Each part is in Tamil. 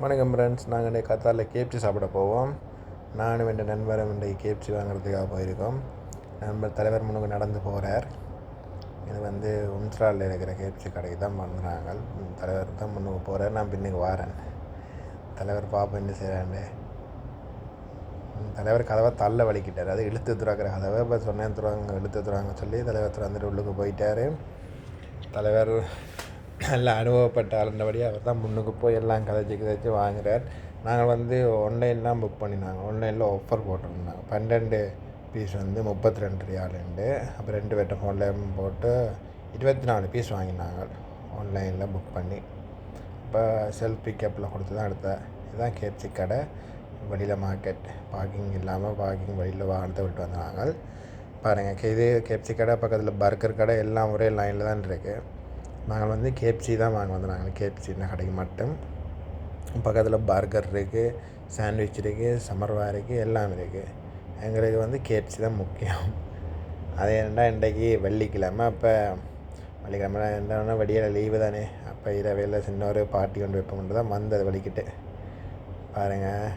வணக்கம் ஃப்ரெண்ட்ஸ், நாங்கள் இன்றைக்கு கத்தாரில் கேப்சி சாப்பிட போவோம். நானும் என் நண்பரும் இன்றைக்கு கேப்சி வாங்குறதுக்காக போயிருக்கோம். நண்பர் தலைவர் முன்னுக்கு நடந்து போகிறார். இது வந்து உம்ஸ்ராலில் இருக்கிற கேப்சி கடைக்கு தான் பண்ணுறாங்க. தலைவர் தான் முன்னுக்கு போகிறார், நான் பின்னுக்கு வாரேன். தலைவர் பாப்பா என்ன செய்கிறாண்டு. தலைவர் கதவை தள்ள வலிக்கிட்டார், அது இழுத்து துறாக்கிற கதவை. இப்போ சொன்னேன் துறாங்க, இழுத்து துறாங்க சொல்லி தலைவர் திறந்துட்டு உள்ளுக்கு போயிட்டார். தலைவர் நல்ல அனுபவப்பட்ட ஆளுண்டபடி அவர் தான் முன்னுக்கு போய் எல்லாம் கதைச்சி வாங்குறார். நாங்கள் வந்து ஆன்லைன்லாம் புக் பண்ணினாங்க. ஆன்லைனில் ஆஃபர் போட்டிருந்தாங்க. 12 பீஸ் வந்து 32 ரியாலுண்டு. அப்புறம் 2 பேர்ட்ட ஃபோன்லேயும் போட்டு 24 பீஸ் வாங்கினாங்க ஆன்லைனில் புக் பண்ணி. இப்போ செல்ஃப் பிக்கப்பில் கொடுத்து தான் எடுத்தேன். இதுதான் கேப்சி கடை. வெளியில் மார்க்கெட் பார்க்கிங் இல்லாமல் பார்க்கிங் வெளியில் வாகனத்தை விட்டு வந்தாங்க. பாருங்கள், இது கேப்சி கடை பக்கத்தில் பர்கர் கடை எல்லாம் ஒரே லைனில் தான் இருக்குது. நாங்கள் வந்து கேப்சி தான் வாங்க வந்தாங்க. கேப்சின்னா கடைக்கு மட்டும். பக்கத்தில் பர்கர் இருக்குது, சாண்ட்விச் இருக்குது, சமர்வா இருக்குது, எல்லாம் இருக்குது. எங்களுக்கு வந்து கேப்சி தான் முக்கியம். அது ஏன்னா இன்றைக்கு வெள்ளிக்கிழமை. அப்போ வெள்ளிக்கிழமை என்ன வெடியில் லீவு தானே. அப்போ இரவையில் சின்ன ஒரு பார்ட்டி கொண்டு வைப்போம்ட்டு தான் வந்தது வலிக்கிட்டு. பாருங்கள்,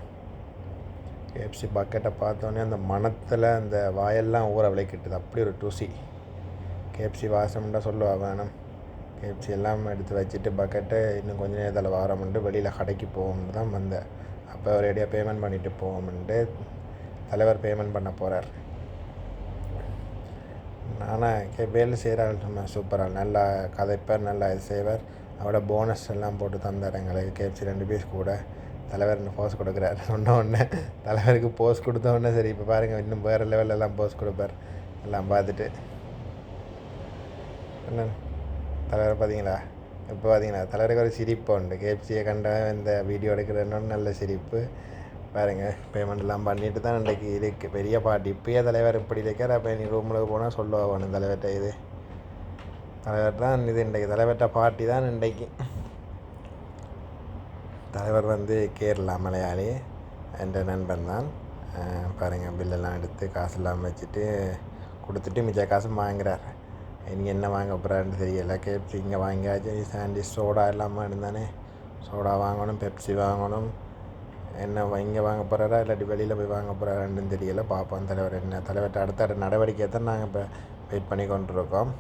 கேப்சி பக்கெட்டை பார்த்தோன்னே அந்த மணத்தில் அந்த வாயெல்லாம் ஊற விளக்கிட்டுது. அப்படி ஒரு டூசி. கேப்சி வாசம்ன்றா சொல்லுவா வேணும். கேப்சி எல்லாம் எடுத்து வச்சுட்டு பக்கெட்டை இன்னும் கொஞ்சம் நேரத்தில் வாரம்ன்ட்டு வெளியில் கடைக்கு போவோம்னு தான் வந்தேன். அப்போ ரெடியாக பேமெண்ட் பண்ணிவிட்டு போவோம்ன்ட்டு தலைவர் பேமெண்ட் பண்ண போகிறார். ஆனால் வேலை செய்கிறாள் சூப்பராக நல்லா கதைப்பார், நல்லா இது செய்வார். அவட போனஸ் எல்லாம் போட்டு தந்தார் எங்களுக்கு. கேப்சி 2 பீஸ் கூட. தலைவர் இன்னும் போஸ் கொடுக்குறாரு. சொன்ன உடனே தலைவருக்கு போஸ் கொடுத்த உடனே சரி. இப்போ பாருங்கள், இன்னும் வேறு லெவலெல்லாம் போஸ் கொடுப்பார். எல்லாம் பார்த்துட்டு என்ன தலைவரை பார்த்தீங்களா? இப்போ பார்த்தீங்களா, தலைவருக்கு ஒரு சிரிப்பு உண்டு. கேப்சியை கண்ட இந்த வீடியோ எடுக்கிறன்னு நல்ல சிரிப்பு. பாருங்கள், பேமெண்ட்லாம் பண்ணிட்டு தான் இன்றைக்கி இருக்குது பெரிய பாட்டி. இப்போயே தலைவர் இப்படி இருக்கார். அப்போ நீ ரூமில் போனால் சொல்லுவான் தலைவர்கிட்ட. இது தலைவர் தான் இது இன்றைக்கு தலைவர்கிட்ட பாட்டி தான் இன்றைக்கு. தலைவர் வந்து கேரளா மலையாளி, என்ற நண்பன் தான். பாருங்கள், பில்லெல்லாம் எடுத்து காசெல்லாம் வச்சுட்டு கொடுத்துட்டு மிச்ச காசு வாங்குறார். நீங்கள் என்ன வாங்க போகிறான்னு தெரியலை. கேப்சி இங்கே வாங்கியாச்சு. சாண்ட்விச் சோடா இல்லாமல் இருந்தானே. சோடா வாங்கணும், பெப்சி வாங்கணும். என்ன இங்கே வாங்க போகிறாரா இல்லாட்டி வெளியில் போய் வாங்க போகிறாரான்னு தெரியலை. பார்ப்போம் தலைவர் என்ன. தலைவர்கிட்ட அடுத்த நடவடிக்கையை தான் நாங்கள் இப்போ வெயிட் பண்ணி கொண்டிருக்கோம்.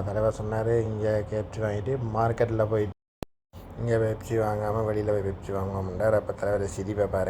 தலைவர் சொன்னார், இங்கே கேப்சி வாங்கிட்டு மார்க்கெட்டில் போயிட்டு இங்கே பெப்சி வாங்காமல் வெளியில் போய் பெப்சி வாங்குவோம்ன்றார். அப்போ தலைவர் சிரிப்பை பாரு.